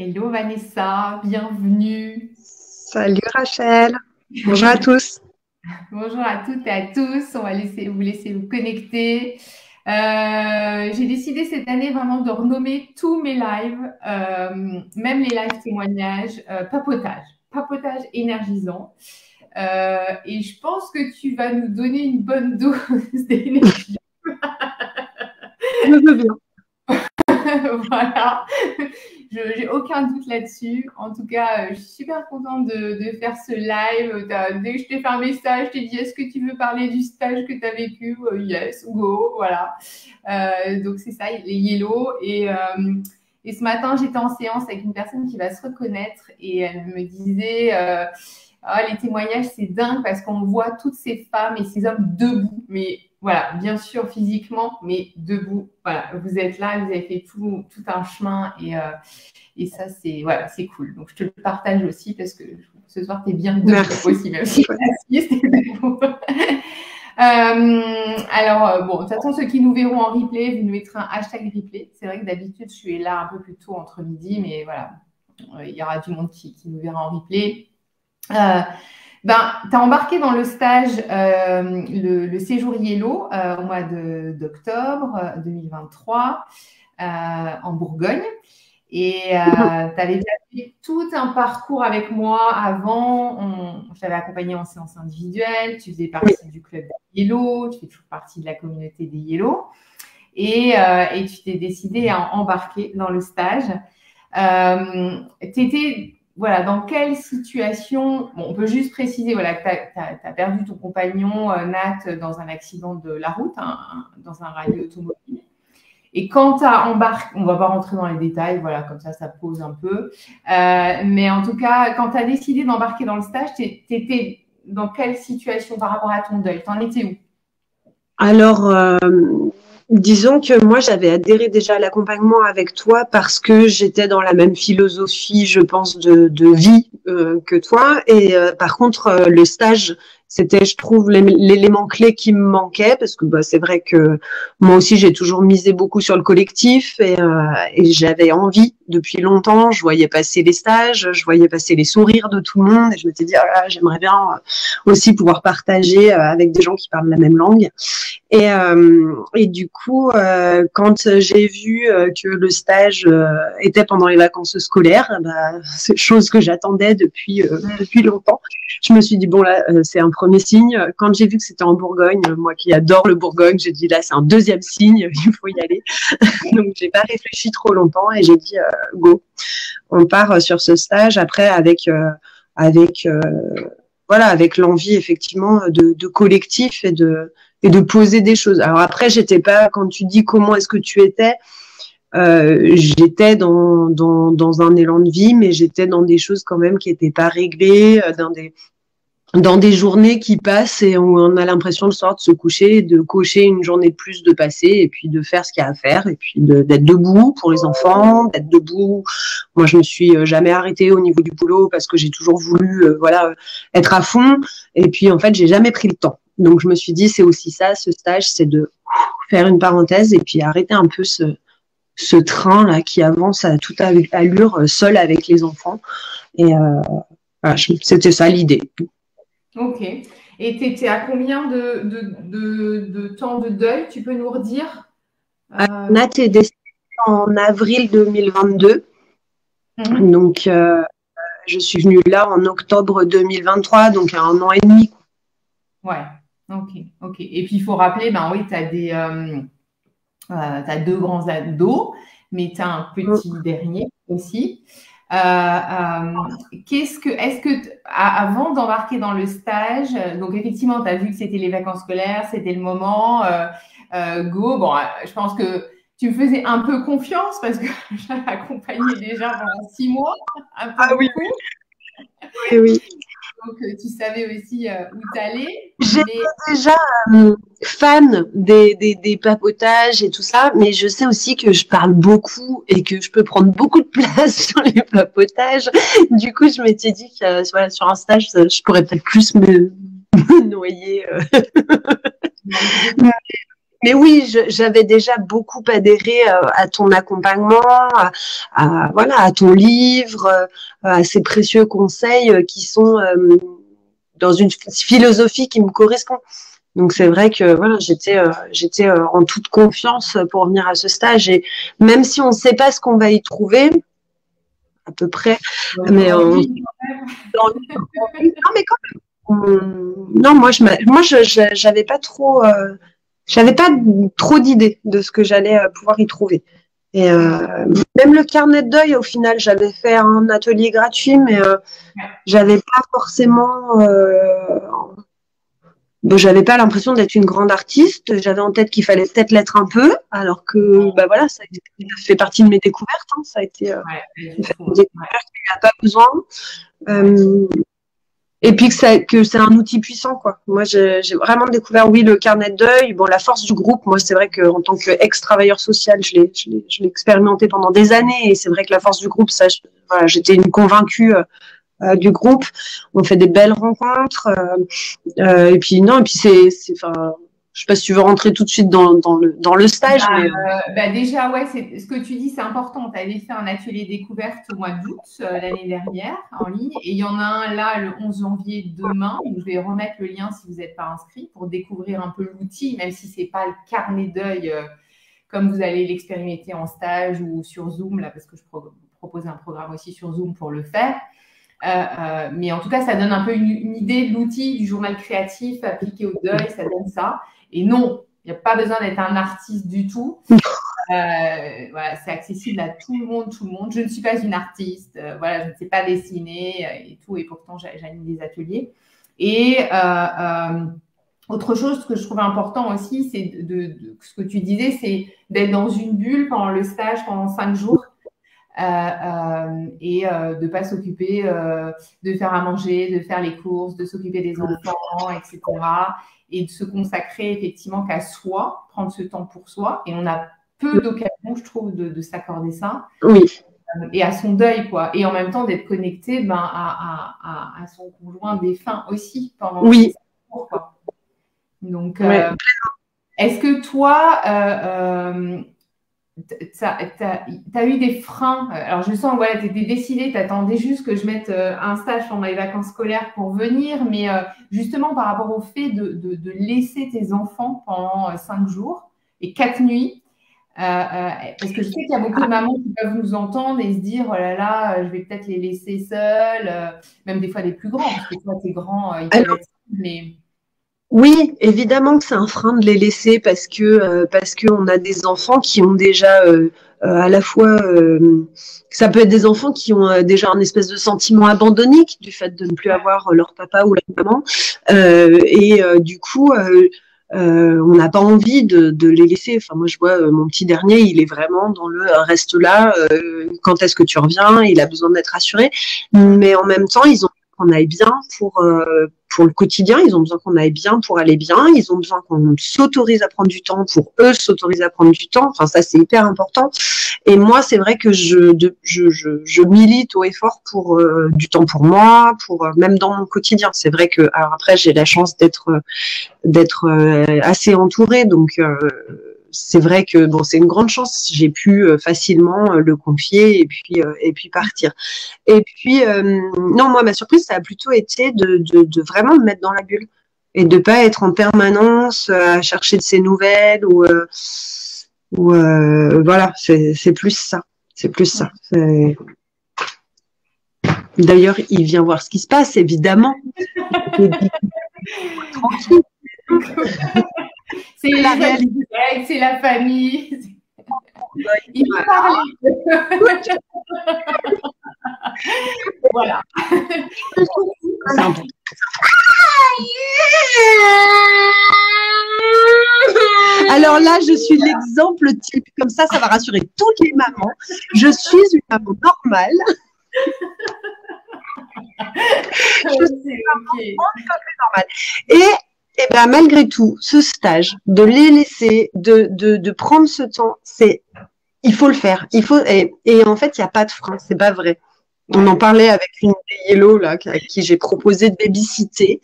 Hello Vanessa, bienvenue. Salut Rachel, bonjour à tous. Bonjour à toutes et à tous. On va vous laisser vous connecter. J'ai décidé cette année vraiment de renommer tous mes lives, même les lives témoignages, papotage. Papotage énergisant. Et je pense que tu vas nous donner une bonne dose d'énergie. Je veux bien. Voilà. Je n'ai aucun doute là-dessus. En tout cas, je suis super contente de faire ce live. Dès que je t'ai fait un message, je t'ai dit est-ce que tu veux parler du stage que tu as vécu? Yes, go, voilà. Donc, c'est ça, les Yellow. Et ce matin, j'étais en séance avec une personne qui va se reconnaître et elle me disait ah, les témoignages, c'est dingue parce qu'on voit toutes ces femmes et ces hommes debout. Mais voilà, bien sûr, physiquement, mais debout. Voilà, vous êtes là, vous avez fait tout un chemin et ça, c'est voilà, c'est cool. Donc, je te le partage aussi parce que ce soir, tu es bien debout aussi, même si c'est debout. Bon, de toute façon, ceux qui nous verront en replay, vous nous mettrez un hashtag replay. C'est vrai que d'habitude, je suis là un peu plus tôt entre midi, mais voilà, il y aura du monde qui nous verra en replay. Tu as embarqué dans le stage le séjour Yellow au mois d'octobre 2023 en Bourgogne. Et tu avais déjà fait tout un parcours avec moi avant. Je t'avais accompagné en séance individuelle. Tu faisais partie du club des Yellow. Tu fais toujours partie de la communauté des Yellow. Et tu t'es décidé à embarquer dans le stage. Tu étais voilà, dans quelle situation, bon, on peut juste préciser voilà, que tu as perdu ton compagnon, Nat, dans un accident de la route, dans un rallye automobile. Et quand tu as embarqué, on ne va pas rentrer dans les détails, voilà, comme ça pose un peu. Mais en tout cas, quand tu as décidé d'embarquer dans le stage, tu étais dans quelle situation par rapport à ton deuil? Tu en étais où? Alors, disons que moi, j'avais adhéré déjà à l'accompagnement avec toi parce que j'étais dans la même philosophie, je pense, de vie que toi. Et par contre, le stage, c'était, je trouve, l'élément clé qui me manquait parce que c'est vrai que moi aussi, j'ai toujours misé beaucoup sur le collectif et j'avais envie depuis longtemps. Je voyais passer les stages, je voyais passer les sourires de tout le monde et je m'étais dit, oh là, j'aimerais bien aussi pouvoir partager avec des gens qui parlent la même langue. Et du coup, quand j'ai vu que le stage était pendant les vacances scolaires, c'est chose que j'attendais depuis longtemps. Je me suis dit bon là, c'est un premier signe. Quand j'ai vu que c'était en Bourgogne, moi qui adore le Bourgogne, j'ai dit là c'est un deuxième signe, il faut y aller. Donc j'ai pas réfléchi trop longtemps et j'ai dit go, on part sur ce stage. Après voilà, avec l'envie effectivement de collectif et de poser des choses. Alors après, j'étais pas, quand tu dis comment est-ce que tu étais, j'étais dans un élan de vie, mais j'étais dans des choses quand même qui étaient pas réglées, dans des journées qui passent et où on a l'impression le soir de se coucher, de cocher une journée de plus de passer et puis de faire ce qu'il y a à faire et puis d'être debout pour les enfants, d'être debout. Moi, je me suis jamais arrêtée au niveau du boulot parce que j'ai toujours voulu, voilà, être à fond. Et puis, en fait, j'ai jamais pris le temps. Donc, je me suis dit, c'est aussi ça, ce stage, c'est de faire une parenthèse et puis arrêter un peu ce train-là qui avance à toute allure, seul avec les enfants. Et voilà, c'était ça l'idée. Ok. Et tu étais à combien de temps de deuil? Tu peux nous redire? Nat est décédée en avril 2022. Donc, je suis venue là en octobre 2023, donc à 1 an et demi. Ouais, ok. Et puis, il faut rappeler, ben oui, tu as deux grands ados, mais tu as un petit dernier aussi. Est-ce que avant d'embarquer dans le stage, donc effectivement, tu as vu que c'était les vacances scolaires, c'était le moment, go. Bon, je pense que tu me faisais un peu confiance parce que j'avais accompagné déjà pendant 6 mois. Un peu oui. Oui. Donc, tu savais aussi où t'allais. J'étais déjà fan des papotages et tout ça, mais je sais aussi que je parle beaucoup et que je peux prendre beaucoup de place sur les papotages. Du coup, je m'étais dit que voilà, sur un stage, je pourrais peut-être plus me noyer. mais oui, j'avais déjà beaucoup adhéré à ton accompagnement, voilà, à ton livre, à ces précieux conseils qui sont dans une philosophie qui me correspond. Donc c'est vrai que voilà, j'étais en toute confiance pour venir à ce stage, et même si on ne sait pas ce qu'on va y trouver à peu près, mais non, mais quand même, non, moi j'avais pas trop d'idées de ce que j'allais pouvoir y trouver. Et même le carnet de deuil, au final, j'avais fait un atelier gratuit, mais j'avais pas forcément j'avais pas l'impression d'être une grande artiste. J'avais en tête qu'il fallait peut-être l'être un peu, alors que bah voilà, ça fait partie de mes découvertes. Hein. Ça a été une découverte qu'il n'y a pas besoin. Et puis que c'est un outil puissant, quoi. Moi, j'ai vraiment découvert, oui, le carnet de deuil. Bon, la force du groupe. Moi, c'est vrai qu'en tant qu'ex-travailleur social, je l'ai expérimenté pendant des années. Et c'est vrai que la force du groupe, ça, voilà, j'étais une convaincue du groupe. On fait des belles rencontres. Et puis non, et puis enfin, je sais pas si tu veux rentrer tout de suite dans le stage. Déjà, ouais, ce que tu dis, c'est important. Tu avais fait un atelier découverte au mois d'août l'année dernière en ligne, et il y en a un là le 11 janvier demain. Je vais remettre le lien si vous n'êtes pas inscrit pour découvrir un peu l'outil, même si c'est pas le carnet deuil comme vous allez l'expérimenter en stage ou sur Zoom là, parce que je propose un programme aussi sur Zoom pour le faire. Mais en tout cas, ça donne un peu une idée de l'outil du journal créatif appliqué au deuil, ça donne ça. Et non, il n'y a pas besoin d'être un artiste du tout. Voilà, c'est accessible à tout le monde, tout le monde. Je ne suis pas une artiste, voilà, je ne sais pas dessiner et tout, et pourtant j'anime des ateliers. Et autre chose que je trouve important aussi, c'est ce que tu disais, c'est d'être dans une bulle pendant le stage, pendant 5 jours. Et de ne pas s'occuper de faire à manger, de faire les courses, de s'occuper des enfants, etc. Et de se consacrer effectivement qu'à soi, prendre ce temps pour soi. Et on a peu d'occasions, je trouve, de s'accorder ça. Oui. Et à son deuil, quoi. Et en même temps, d'être connecté à son conjoint défunt aussi pendant oui. Jours, quoi. Donc, est-ce que toi... tu as eu des freins. Alors, je sens, voilà, tu étais décidée, tu attendais juste que je mette un stage pendant les vacances scolaires pour venir, mais justement par rapport au fait de laisser tes enfants pendant 5 jours et 4 nuits, parce que je sais qu'il y a beaucoup de mamans qui peuvent nous entendre et se dire, oh là là, je vais peut-être les laisser seuls, même des fois les plus grands, parce que toi, tes grands, ils peuvent être seuls, mais... Oui, évidemment que c'est un frein de les laisser parce qu'on a des enfants qui ont déjà à la fois ça peut être des enfants qui ont déjà un espèce de sentiment abandonnique du fait de ne plus avoir leur papa ou leur maman du coup on n'a pas envie de les laisser. Enfin moi je vois mon petit dernier, il est vraiment dans le reste là, quand est-ce que tu reviens, il a besoin d'être rassuré, mais en même temps ils ont qu'on aille bien pour le quotidien, ils ont besoin qu'on aille bien pour aller bien, ils ont besoin qu'on s'autorise à prendre du temps pour eux s'autoriser à prendre du temps, enfin ça c'est hyper important. Et moi c'est vrai que je milite haut et fort pour du temps pour moi, pour même dans mon quotidien. C'est vrai que alors après j'ai la chance d'être assez entourée, donc c'est vrai que bon, c'est une grande chance. J'ai pu facilement le confier et puis partir. Et puis non, moi ma surprise ça a plutôt été de vraiment me mettre dans la bulle et de pas être en permanence à chercher de ses nouvelles ou voilà. C'est plus ça. C'est plus ça. D'ailleurs, il vient voir ce qui se passe, évidemment. Tranquille. C'est la réalité, c'est la famille. Il peut parler. Voilà. Alors là, je suis l'exemple type. Comme ça va rassurer toutes les mamans. Je suis une maman normale. Je suis une maman normale. Et ben, malgré tout, ce stage, de les laisser, de prendre ce temps, il faut le faire. Et en fait, il n'y a pas de frein, c'est pas vrai. On en parlait avec une des Yellow, là, à qui j'ai proposé de babysitter.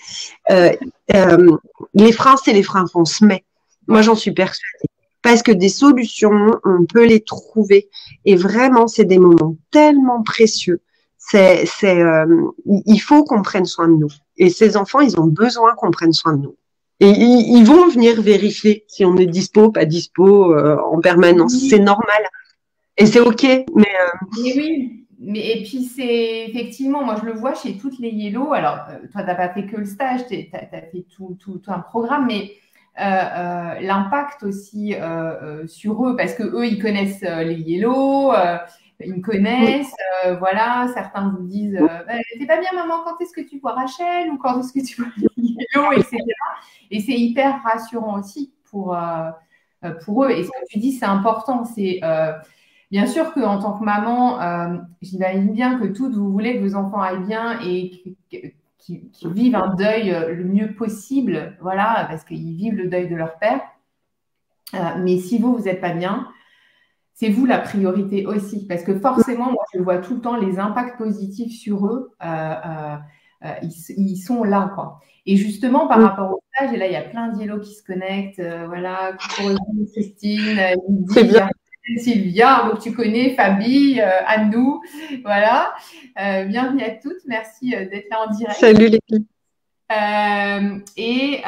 Les freins, c'est les freins qu'on se met. Moi, j'en suis persuadée. Parce que des solutions, on peut les trouver. Et vraiment, c'est des moments tellement précieux. Il faut qu'on prenne soin de nous. Et ces enfants, ils ont besoin qu'on prenne soin de nous. Et ils vont venir vérifier si on est dispo, pas dispo, en permanence. C'est Oui. normal. Et c'est OK. Mais Mais oui, et puis c'est effectivement, moi je le vois chez toutes les Yellow. Alors, toi, tu n'as pas fait que le stage, tu as fait tout un programme, mais l'impact aussi sur eux, parce que eux, ils connaissent les Yellow, ils me oui, connaissent, voilà, certains vous disent t'es pas bien, maman, quand est-ce que tu vois Rachel ou quand est-ce que tu vois les Yellow, etc. Et c'est hyper rassurant aussi pour eux. Et ce que tu dis, c'est important, c'est. Bien sûr qu'en tant que maman, j'imagine bien que toutes, vous voulez que vos enfants aillent bien et qu'ils vivent un deuil le mieux possible, voilà, parce qu'ils vivent le deuil de leur père. Mais si vous n'êtes pas bien, c'est vous la priorité aussi, parce que forcément, moi, je vois tout le temps les impacts positifs sur eux, ils sont là, quoi. Et justement, par rapport au stage, et là, il y a plein d'yellow qui se connectent, voilà, coucou Christine, c'est Lydie, bien. Sylvia, donc tu connais Fabi, Annou, voilà. Bienvenue à toutes, merci d'être là en direct. Salut les filles. Et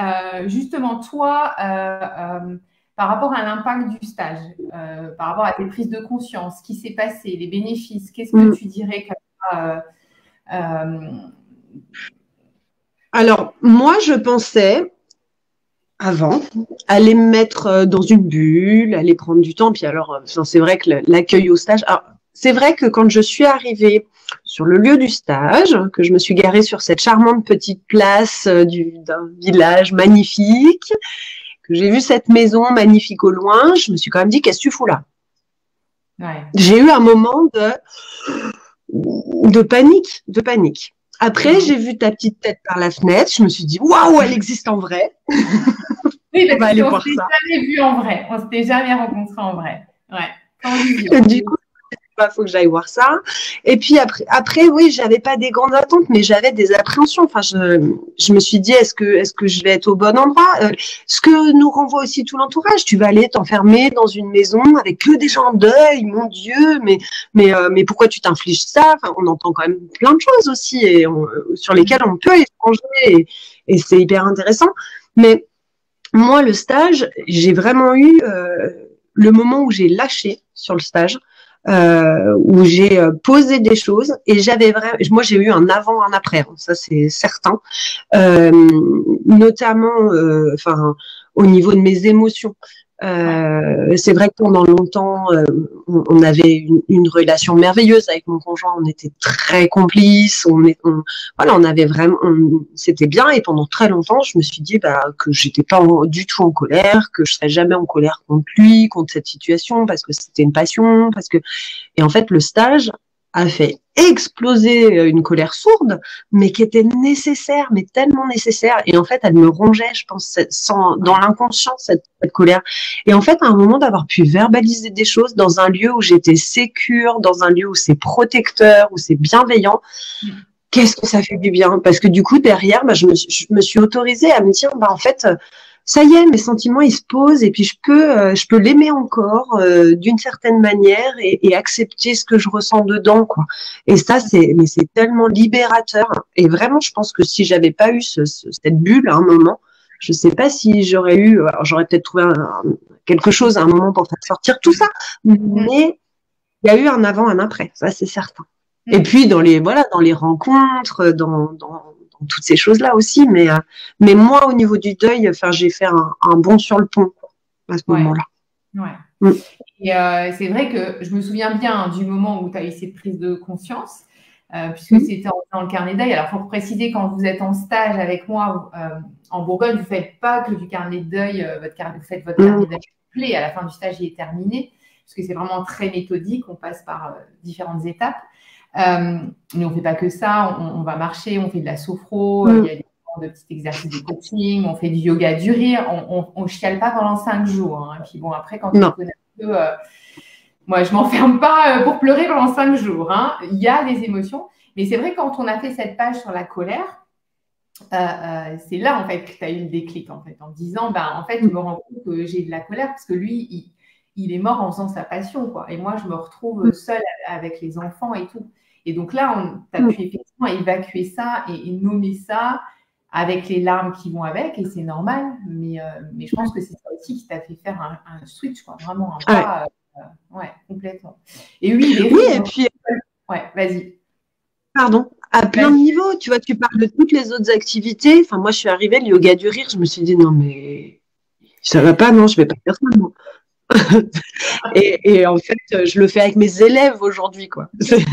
justement, toi, par rapport à l'impact du stage, par rapport à tes prises de conscience, ce qui s'est passé, les bénéfices, qu'est-ce que tu dirais Alors, moi, je pensais, avant, aller me mettre dans une bulle, aller prendre du temps. Puis alors, c'est vrai que l'accueil au stage. Alors, c'est vrai que quand je suis arrivée sur le lieu du stage, que je me suis garée sur cette charmante petite place d'un village magnifique, que j'ai vu cette maison magnifique au loin, je me suis quand même dit, qu'est-ce que tu fous là? Ouais. J'ai eu un moment de panique, de panique. Après, j'ai vu ta petite tête par la fenêtre. Je me suis dit, waouh, elle existe en vrai. Oui, On va parce aller qu'on ne voir s'était ça. jamais vu en vrai. On ne s'était jamais rencontrés en vrai. Ouais. Qu'en vision. Et du coup, il faut que j'aille voir ça. Et puis après oui, j'avais pas des grandes attentes, mais j'avais des appréhensions. Enfin, je me suis dit, est-ce que je vais être au bon endroit Ce que nous renvoie aussi tout l'entourage. Tu vas aller t'enfermer dans une maison avec que des gens en deuil, mon Dieu, mais pourquoi tu t'infliges ça? Enfin, on entend quand même plein de choses aussi sur lesquelles on peut échanger et c'est hyper intéressant. Mais moi, le stage, j'ai vraiment eu le moment où j'ai lâché sur le stage, où j'ai posé des choses et j'avais vraiment, moi j'ai eu un avant, un après, hein, ça c'est certain, euh, notamment, enfin, au niveau de mes émotions. C'est vrai que pendant longtemps, on avait une relation merveilleuse avec mon conjoint. On était très complices. Voilà, on avait vraiment, c'était bien. Et pendant très longtemps, je me suis dit que j'étais pas du tout en colère, que je serais jamais en colère contre lui, contre cette situation, parce que c'était une passion, et en fait, le stage a fait exploser une colère sourde, mais qui était nécessaire, mais tellement nécessaire. Et en fait, elle me rongeait, je pense, dans l'inconscient, cette colère. Et en fait, à un moment, d'avoir pu verbaliser des choses dans un lieu où j'étais sécure, dans un lieu où c'est protecteur, où c'est bienveillant, qu'est-ce que ça fait du bien? Parce que du coup, derrière, je me suis autorisée à me dire, en fait, ça y est, mes sentiments, ils se posent et puis je peux l'aimer encore d'une certaine manière et accepter ce que je ressens dedans, quoi. Et ça, c'est tellement libérateur. Et vraiment, je pense que si j'avais pas eu cette bulle à un moment, je sais pas si j'aurais eu, alors j'aurais peut-être trouvé quelque chose à un moment pour faire sortir tout ça, mais il y a eu un avant, un après, ça c'est certain. Et puis dans les rencontres, dans toutes ces choses-là aussi, mais moi au niveau du deuil, enfin j'ai fait un bond sur le pont quoi, à ce moment-là. Ouais. Et c'est vrai que je me souviens bien du moment où tu as eu cette prise de conscience, puisque c'était dans le carnet deuil. Alors, il faut préciser, quand vous êtes en stage avec moi en Bourgogne, vous ne faites pas que du carnet de deuil, vous faites votre carnet de deuil complet. À la fin du stage, il est terminé, parce que c'est vraiment très méthodique. On passe par différentes étapes. Mais on ne fait pas que ça. On va marcher, on fait de la sophro, il y a de petits exercices de coaching, on fait du yoga du rire, on ne chiale pas pendant 5 jours. Hein. Et puis bon, après, quand on connaît un peu, moi, je ne m'enferme pas pour pleurer pendant 5 jours. Hein. Il y a des émotions. Mais c'est vrai, quand on a fait cette page sur la colère, c'est là en fait que tu as eu le déclic en fait, en disant en fait je me rends compte que j'ai de la colère parce que lui il est mort en faisant sa passion quoi, et moi je me retrouve seule avec les enfants et tout. Et donc là tu as pu effectivement évacuer ça et nommer ça avec les larmes qui vont avec, et c'est normal, mais je pense que c'est ça aussi qui t'a fait faire un switch quoi, vraiment un pas, ouais, complètement. Et oui, et puis ouais, vas-y. Pardon, à plein de niveaux, tu vois, tu parles de toutes les autres activités. Enfin, moi, je suis arrivée, le yoga du rire, je me suis dit, non, mais ça va pas, non, je vais pas faire ça, moi. et en fait, je le fais avec mes élèves aujourd'hui, quoi. C'est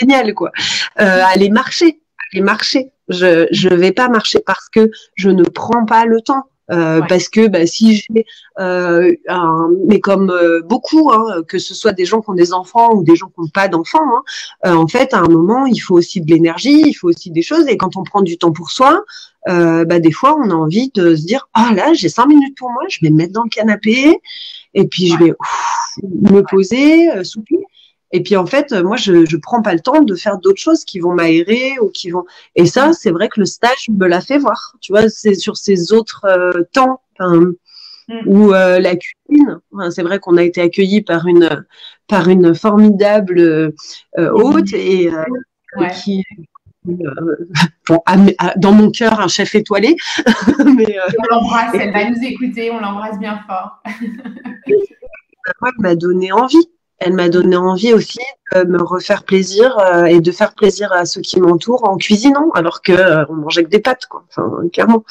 génial, quoi. Aller marcher. Je vais pas marcher parce que je ne prends pas le temps. Parce que si j'ai mais comme beaucoup, hein, que ce soit des gens qui ont des enfants ou des gens qui n'ont pas d'enfants, hein, en fait, à un moment, il faut aussi de l'énergie, il faut aussi des choses. Et quand on prend du temps pour soi, des fois, on a envie de se dire, ah là, j'ai 5 minutes pour moi, je vais me mettre dans le canapé et puis je vais me poser, souffler. Et puis en fait, moi, je prends pas le temps de faire d'autres choses qui vont m'aérer ou qui vont. Et ça, c'est vrai que le stage me l'a fait voir. Tu vois, c'est sur ces autres temps où la cuisine. C'est vrai qu'on a été accueillis par une formidable hôte et qui bon, dans mon cœur, un chef étoilé. Mais, on l'embrasse, elle va nous écouter, on l'embrasse bien fort. Moi, elle m'a donné envie. Elle m'a donné envie aussi de me refaire plaisir et de faire plaisir à ceux qui m'entourent en cuisinant, alors que on mangeait que des pâtes, quoi. Enfin, clairement.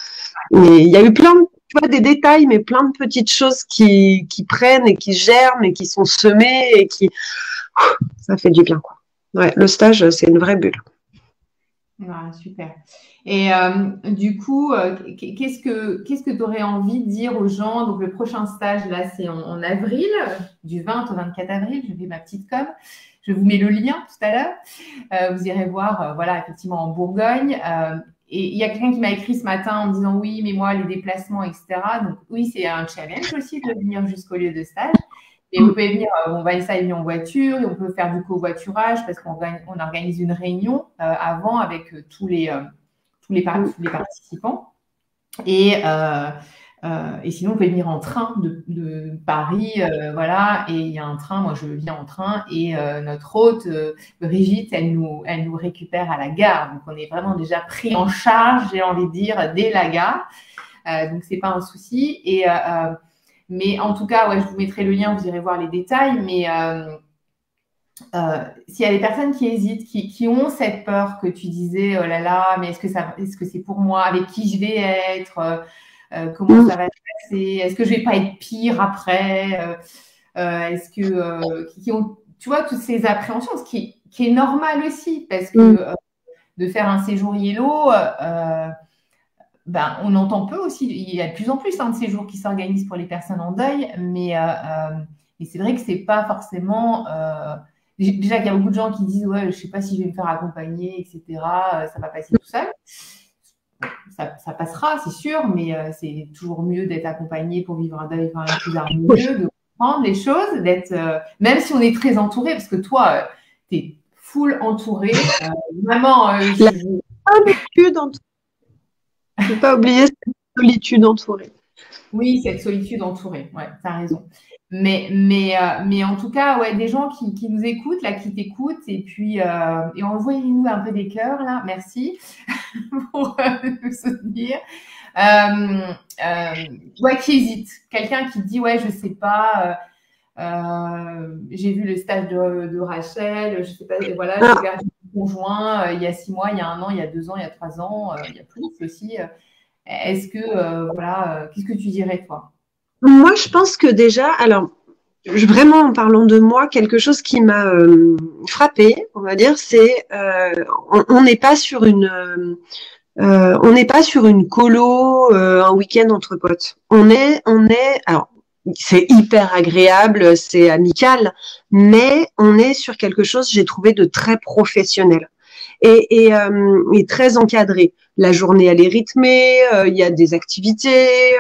Mais il y a eu plein, tu vois, des détails, mais plein de petites choses qui prennent et qui germent et qui sont semées et qui, ça fait du bien, quoi. Ouais, le stage, c'est une vraie bulle. Ah, super. Et du coup, qu'est-ce que tu aurais envie de dire aux gens? Donc, le prochain stage, là, c'est en avril, du 20 au 24 avril. Je fais ma petite com. Je vous mets le lien tout à l'heure. Vous irez voir, voilà, effectivement, en Bourgogne. Et il y a quelqu'un qui m'a écrit ce matin en me disant, oui, mais moi, les déplacements, etc. Donc, oui, c'est un challenge aussi de venir jusqu'au lieu de stage. Et vous pouvez venir, Vanessa est venue en voiture, et on peut faire du covoiturage parce qu'on organise une réunion avant avec tous les participants. Et sinon, vous pouvez venir en train de Paris, voilà. Et il y a un train, moi je viens en train, et notre hôte, Brigitte, elle nous récupère à la gare. Donc on est vraiment déjà pris en charge, j'ai envie de dire, dès la gare. Donc c'est pas un souci. Mais en tout cas, ouais, je vous mettrai le lien, vous irez voir les détails. Mais s'il y a des personnes qui hésitent, qui ont cette peur que tu disais, oh là là, mais est-ce que c'est pour moi? Avec qui je vais être? Comment ça va se passer? Est-ce que je vais pas être pire après? Est-ce que qui ont, tu vois, toutes ces appréhensions, ce qui est normal aussi, parce que de faire un séjour Yellow, on entend peu aussi. Il y a de plus en plus de séjours qui s'organisent pour les personnes en deuil, mais c'est vrai que c'est pas forcément. Déjà qu'il y a beaucoup de gens qui disent ouais, je sais pas si je vais me faire accompagner, etc. Ça va passer tout seul. Ça passera, c'est sûr, mais c'est toujours mieux d'être accompagné pour vivre un deuil quand même plus harmonieux, de comprendre les choses, d'être même si on est très entouré, parce que toi, tu es full entouré. Vraiment, solitude entourée. Il ne faut pas oublier cette solitude entourée. Oui, cette solitude entourée. Ouais, tu as raison. Mais en tout cas, ouais, des gens qui nous écoutent, là, qui t'écoutent, et puis et envoyez-nous un peu des cœurs, là, merci pour nous soutenir. Ouais, qui hésite, quelqu'un qui dit ouais, je sais pas, j'ai vu le stage de Rachel, je sais pas, voilà, j'ai perdu mon conjoint il y a 6 mois, il y a 1 an, il y a 2 ans, il y a 3 ans, il y a plus aussi. Est-ce que voilà, qu'est-ce que tu dirais toi? Moi, je pense que déjà, alors vraiment en parlant de moi, quelque chose qui m'a frappée, on va dire, c'est on n'est pas sur une colo, un week-end entre potes. On est, alors c'est hyper agréable, c'est amical, mais on est sur quelque chose, j'ai trouvé, de très professionnel. et très encadré. La journée, elle est rythmée, il y a des activités,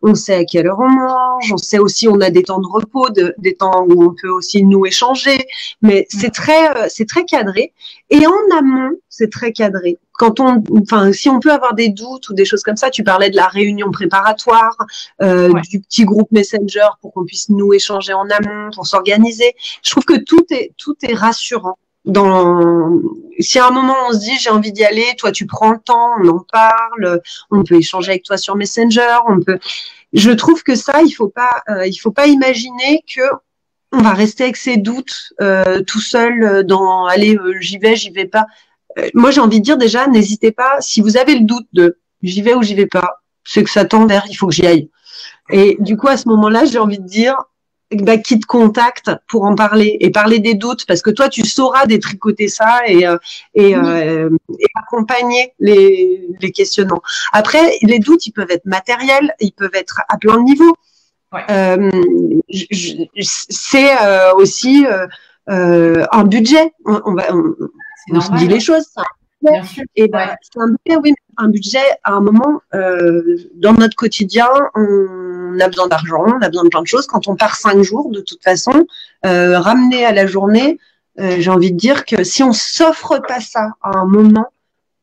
on sait à quelle heure on mange, on sait aussi, on a des temps de repos, des temps où on peut aussi nous échanger, mais c'est très cadré. Et en amont, c'est très cadré. Enfin, si on peut avoir des doutes ou des choses comme ça, tu parlais de la réunion préparatoire, du petit groupe Messenger pour qu'on puisse nous échanger en amont, pour s'organiser. Je trouve que tout est rassurant. Si à un moment on se dit j'ai envie d'y aller, toi tu prends le temps, on en parle, on peut échanger avec toi sur Messenger, je trouve que ça il faut pas imaginer que on va rester avec ses doutes tout seul allez, j'y vais pas. Moi j'ai envie de dire déjà, n'hésitez pas, si vous avez le doute de j'y vais ou j'y vais pas, c'est que ça tend vers il faut que j'y aille. Et du coup à ce moment-là j'ai envie de dire qui te contacte pour en parler et parler des doutes, parce que toi tu sauras détricoter ça et accompagner les questionnements. Après, les doutes, ils peuvent être matériels, ils peuvent être à plein de niveaux. C'est aussi un budget. On se dit les choses. Ça. Bien sûr. Et c'est un budget, oui, un budget à un moment dans notre quotidien, on a besoin d'argent, on a besoin de plein de choses. Quand on part 5 jours, de toute façon, ramener à la journée, j'ai envie de dire que si on s'offre pas ça à un moment,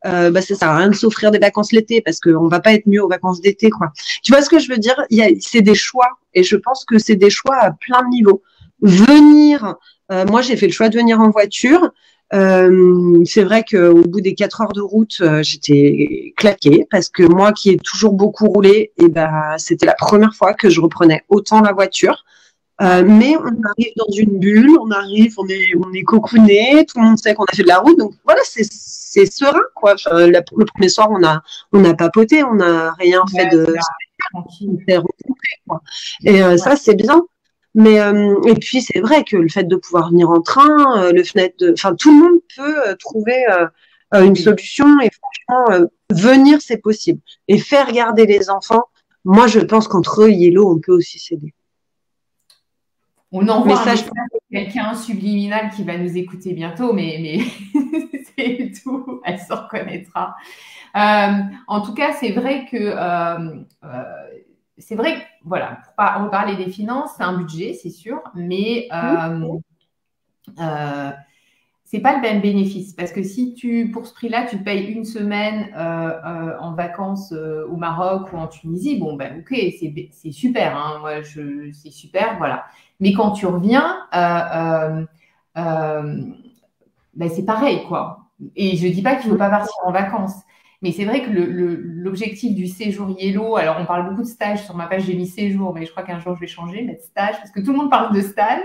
ça sert à rien de s'offrir des vacances l'été parce qu'on va pas être mieux aux vacances d'été, quoi. Tu vois ce que je veux dire? C'est des choix et je pense que c'est des choix à plein de niveaux. Venir, moi j'ai fait le choix de venir en voiture. C'est vrai qu'au bout des 4 heures de route, j'étais claquée parce que moi qui ai toujours beaucoup roulé, c'était la première fois que je reprenais autant la voiture. Mais on arrive dans une bulle, on est cocooné, tout le monde sait qu'on a fait de la route, donc voilà, c'est serein, quoi. Enfin, le premier soir, on a papoté, on n'a rien fait de spécial, quoi. Et ça, c'est bien. Mais et puis c'est vrai que le fait de pouvoir venir en train, tout le monde peut trouver une solution et franchement venir c'est possible et faire garder les enfants. Moi je pense qu'entre eux Yellow on peut aussi s'aider. On envoie un message à quelqu'un subliminal qui va nous écouter bientôt, mais c'est tout, elle se reconnaîtra. En tout cas, c'est vrai que voilà, pour pas reparler des finances, c'est un budget, c'est sûr, mais c'est pas le même bénéfice parce que si pour ce prix-là, tu payes une semaine en vacances au Maroc ou en Tunisie, bon ben ok, c'est super, hein, c'est super, voilà. Mais quand tu reviens, c'est pareil, quoi. Et je dis pas qu'il ne faut pas partir en vacances. Mais c'est vrai que l'objectif du séjour Yellow, alors on parle beaucoup de stage, sur ma page j'ai mis séjour, mais je crois qu'un jour je vais changer, mettre stage, parce que tout le monde parle de stage.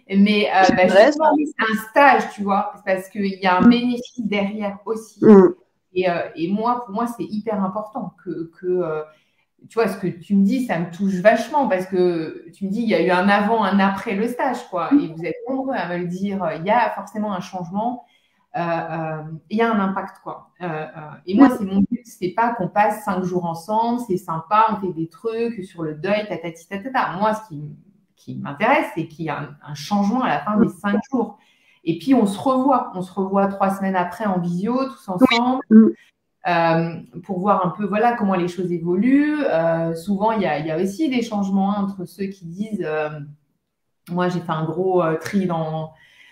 Mais c'est un stage, tu vois, parce qu'il y a un bénéfice derrière aussi. Et moi, pour moi, c'est hyper important que tu vois, ce que tu me dis, ça me touche vachement, parce que tu me dis, il y a eu un avant, un après le stage, quoi. Et vous êtes nombreux à me le dire, il y a forcément un changement. Il y a un impact, quoi. Et moi, c'est mon but, c'est pas qu'on passe 5 jours ensemble, c'est sympa, on fait des trucs sur le deuil, tatati, tatata. Moi, ce qui m'intéresse, c'est qu'il y a un changement à la fin des 5 jours. Et puis, on se revoit 3 semaines après en visio, tous ensemble, pour voir un peu, voilà, comment les choses évoluent. Souvent, il y a aussi des changements entre ceux qui disent, moi, j'ai fait un gros tri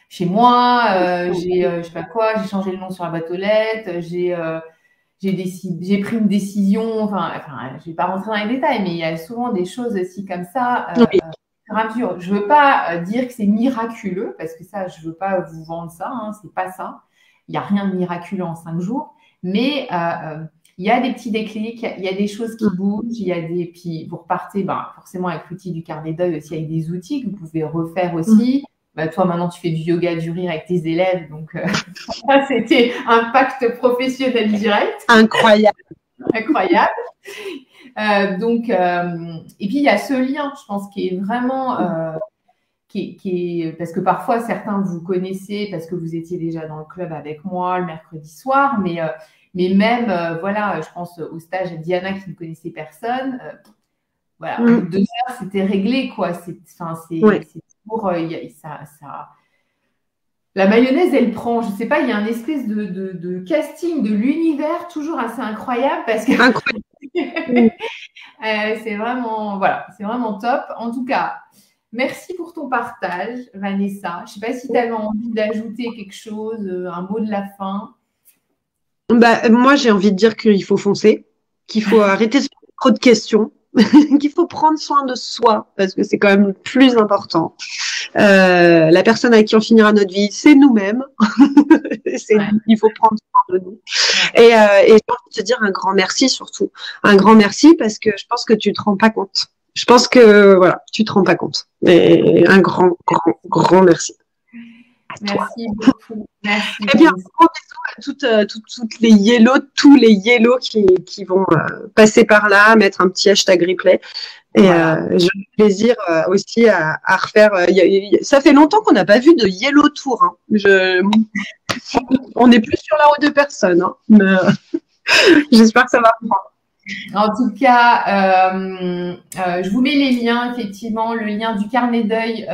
chez moi, je sais pas quoi, j'ai changé le nom sur la boîte aux lettres, j'ai pris une décision, enfin, je vais pas rentrer dans les détails, mais il y a souvent des choses aussi comme ça. Je veux pas dire que c'est miraculeux, parce que ça, je veux pas vous vendre ça, hein, c'est pas ça. Il y a rien de miraculeux en 5 jours, mais il y a des petits déclics, il y a des choses qui bougent, puis vous repartez forcément avec l'outil du carnet d'œil aussi, avec des outils que vous pouvez refaire aussi. Toi, maintenant, tu fais du yoga du rire avec tes élèves. Donc, ça, c'était un pacte professionnel direct. Incroyable. Incroyable. Et puis, il y a ce lien, je pense, qui est vraiment… parce que parfois, certains vous connaissez parce que vous étiez déjà dans le club avec moi le mercredi soir. Mais même, voilà, je pense au stage à Diana qui ne connaissait personne. Voilà, 2 heures, c'était réglé, quoi. C'est toujours… La mayonnaise, elle prend, je ne sais pas, il y a un espèce de casting de l'univers toujours assez incroyable parce que Incroyable. c'est vraiment, voilà, c'est vraiment top. En tout cas, merci pour ton partage, Vanessa. Je ne sais pas si tu avais envie d'ajouter quelque chose, un mot de la fin. Bah, moi, j'ai envie de dire qu'il faut foncer, qu'il faut arrêter de se poser trop de questions, qu'il faut prendre soin de soi, parce que c'est quand même le plus important. La personne avec qui on finira notre vie, c'est nous-mêmes. Ouais, Il faut prendre soin de nous. ouais. Et j'ai envie de te dire un grand merci surtout. Un grand merci parce que je pense que tu te rends pas compte. Je pense que, voilà, tu te rends pas compte. Et un grand, grand, grand merci à toi. Merci beaucoup. Merci, Eh bien, Vanessa. gros bisous à toutes les yellows, tous les yellows qui vont passer par là, mettre un petit hashtag replay. Et Voilà. j'ai plaisir aussi à refaire. Ça fait longtemps qu'on n'a pas vu de Yellow Tour. Hein. On n'est plus sur la route de personne. Hein. Mais, j'espère que ça va reprendre. En tout cas, je vous mets les liens, effectivement, le lien du carnet d'œil,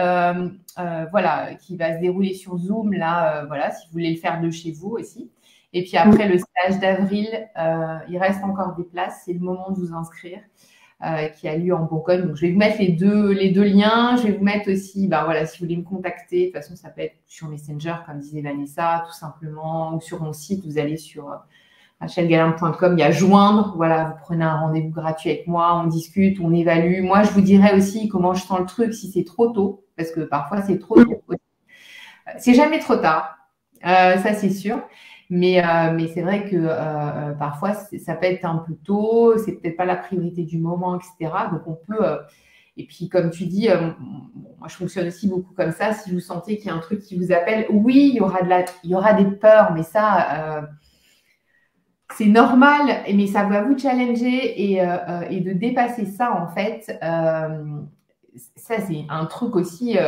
voilà, qui va se dérouler sur Zoom, là, voilà, si vous voulez le faire de chez vous aussi. Et puis après, le stage d'avril, il reste encore des places, c'est le moment de vous inscrire, qui a lieu en Bourgogne. Donc, je vais vous mettre les deux liens. Je vais vous mettre aussi, bah, voilà, si vous voulez me contacter, de toute façon, ça peut être sur Messenger, comme disait Vanessa, tout simplement, ou sur mon site, vous allez sur rachelgalin.com, il y a joindre, voilà, vous prenez un rendez-vous gratuit avec moi, on discute, on évalue. Moi, je vous dirai aussi comment je sens le truc si c'est trop tôt, parce que parfois c'est trop tôt. C'est jamais trop tard, ça c'est sûr. Mais c'est vrai que parfois ça peut être un peu tôt, c'est peut-être pas la priorité du moment, etc. Donc on peut. Et puis comme tu dis, moi je fonctionne aussi beaucoup comme ça. Si vous sentez qu'il y a un truc qui vous appelle, oui, il y aura des peurs, mais ça. C'est normal, mais ça va vous challenger et de dépasser ça, en fait, ça, c'est un truc aussi,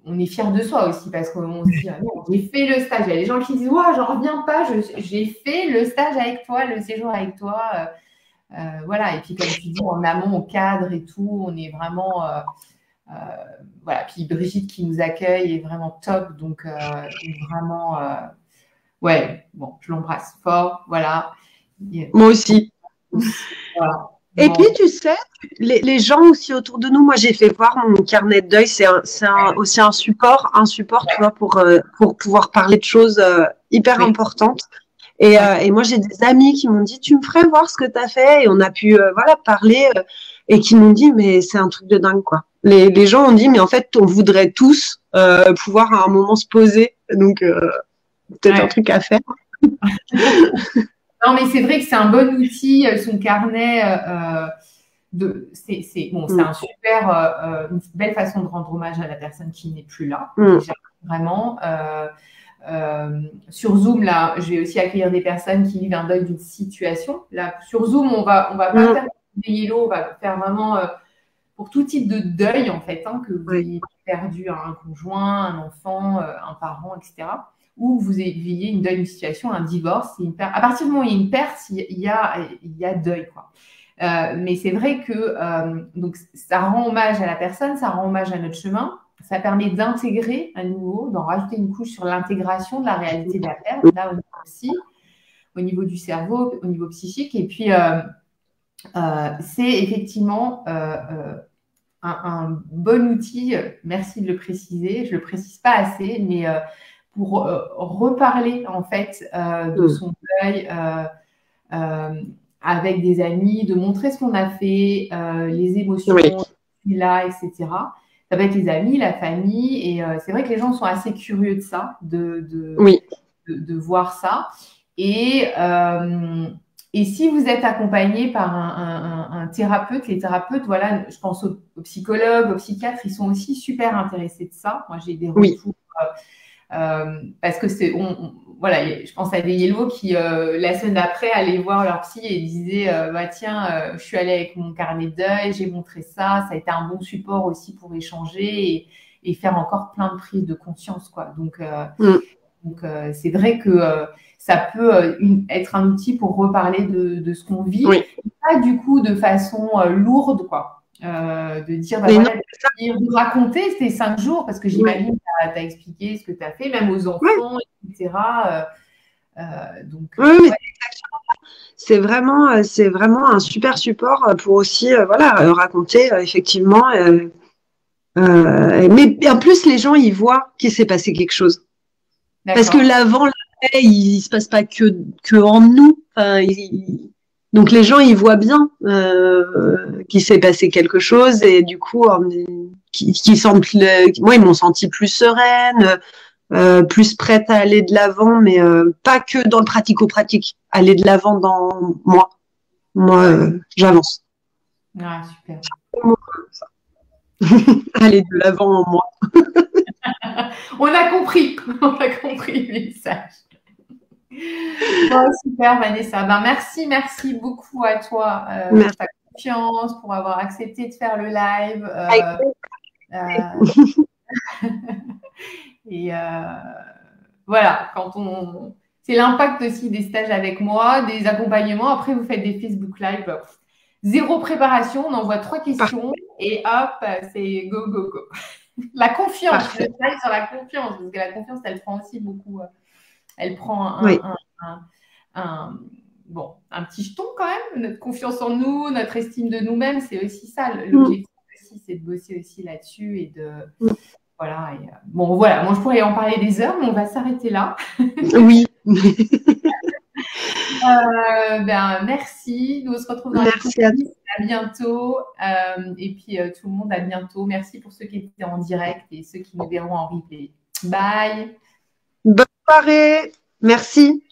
on est fier de soi aussi parce qu'on se dit, ah non, j'ai fait le stage. Il y a des gens qui disent, ouais, j'en reviens pas, j'ai fait le stage avec toi, le séjour avec toi. Voilà, et puis comme tu dis, en amont, au cadre et tout, on est vraiment, voilà. Puis Brigitte qui nous accueille est vraiment top, donc vraiment. Ouais, bon, je l'embrasse fort, voilà. Moi aussi. Voilà. Et Bon, puis, tu sais, les gens aussi autour de nous, moi, j'ai fait voir mon carnet de deuil, aussi un support, tu vois, pour pouvoir parler de choses hyper oui, importantes. ouais, Et moi, j'ai des amis qui m'ont dit, tu me ferais voir ce que tu as fait. Et on a pu, voilà, parler et qui m'ont dit, mais c'est un truc de dingue, quoi. Les gens ont dit, mais en fait, on voudrait tous pouvoir à un moment se poser. Donc, peut-être un ouais. truc à faire. Non, mais c'est vrai que c'est un bon outil, son carnet. Bon, c'est Mm, un super, une belle façon de rendre hommage à la personne qui n'est plus là, mm, déjà, vraiment. Sur Zoom, là, je vais aussi accueillir des personnes qui vivent un deuil d'une situation. Là, sur Zoom, on va pas mm, faire des yellow, on va faire vraiment pour tout type de deuil, en fait, hein, que vous ouais. ayez perdu un conjoint, un enfant, un parent, etc. Ou vous ayez une deuil, une situation, un divorce, à partir du moment où il y a une perte, il y a deuil, quoi. Mais c'est vrai que donc ça rend hommage à la personne, ça rend hommage à notre chemin, ça permet d'intégrer à nouveau, d'en rajouter une couche sur l'intégration de la réalité de la perte, là au niveau du cerveau, au niveau psychique, et puis c'est effectivement un bon outil, merci de le préciser, je ne le précise pas assez, mais pour reparler en fait de Mm. son deuil euh, avec des amis, de montrer ce qu'on a fait, les Oui, émotions qu'il a, etc. Ça va être les amis, la famille, et c'est vrai que les gens sont assez curieux de ça, oui, de voir ça. Et, euh, et si vous êtes accompagné par un thérapeute, les thérapeutes, voilà, je pense aux psychologues, aux psychiatres, ils sont aussi super intéressés de ça. Moi, j'ai des oui. retours parce que voilà, je pense à des yellow qui la semaine d'après allaient voir leur psy et disaient bah tiens, je suis allée avec mon carnet de deuil, j'ai montré ça, ça a été un bon support aussi pour échanger et faire encore plein de prises de conscience, quoi. Mm. Donc, c'est vrai que ça peut être un outil pour reparler de ce qu'on vit, Oui, pas du coup de façon lourde, quoi. De dire, bah, voilà, de raconter ces 5 jours, parce que j'imagine que tu as expliqué ce que tu as fait, même aux enfants, etc. Donc, oui, c'est vraiment un super support pour aussi raconter effectivement. Mais en plus, les gens, ils voient qu'il s'est passé quelque chose. Parce que l'avant, l'après, il se passe pas que en nous. Enfin, donc les gens, ils voient bien qu'il s'est passé quelque chose et du coup, qui sentent, moi, ils m'ont senti plus sereine, plus prête à aller de l'avant, mais pas que dans le pratico-pratique, aller de l'avant dans moi. Moi, j'avance. Ah, super. Aller de l'avant en moi. On a compris le message. Bon, super, Vanessa. Ben, merci beaucoup à toi pour ta confiance, pour avoir accepté de faire le live. Et voilà, c'est l'impact aussi des stages avec moi, des accompagnements. Après, vous faites des Facebook Live. Zéro préparation, on envoie 3 questions et hop, c'est go, go, go. La confiance, je travaille sur la confiance, parce que la confiance, elle prend aussi beaucoup. Elle prend un petit jeton quand même. Notre confiance en nous, notre estime de nous-mêmes, c'est aussi ça. L'objectif aussi, c'est de bosser aussi là-dessus et de. Voilà. Et, bon, voilà. Moi, je pourrais en parler des heures, mais on va s'arrêter là. Oui. Merci. Nous, on se retrouve dans à bientôt. Et puis, tout le monde, à bientôt. Merci pour ceux qui étaient en direct et ceux qui nous verront en replay. Bye. Bonne soirée. Merci.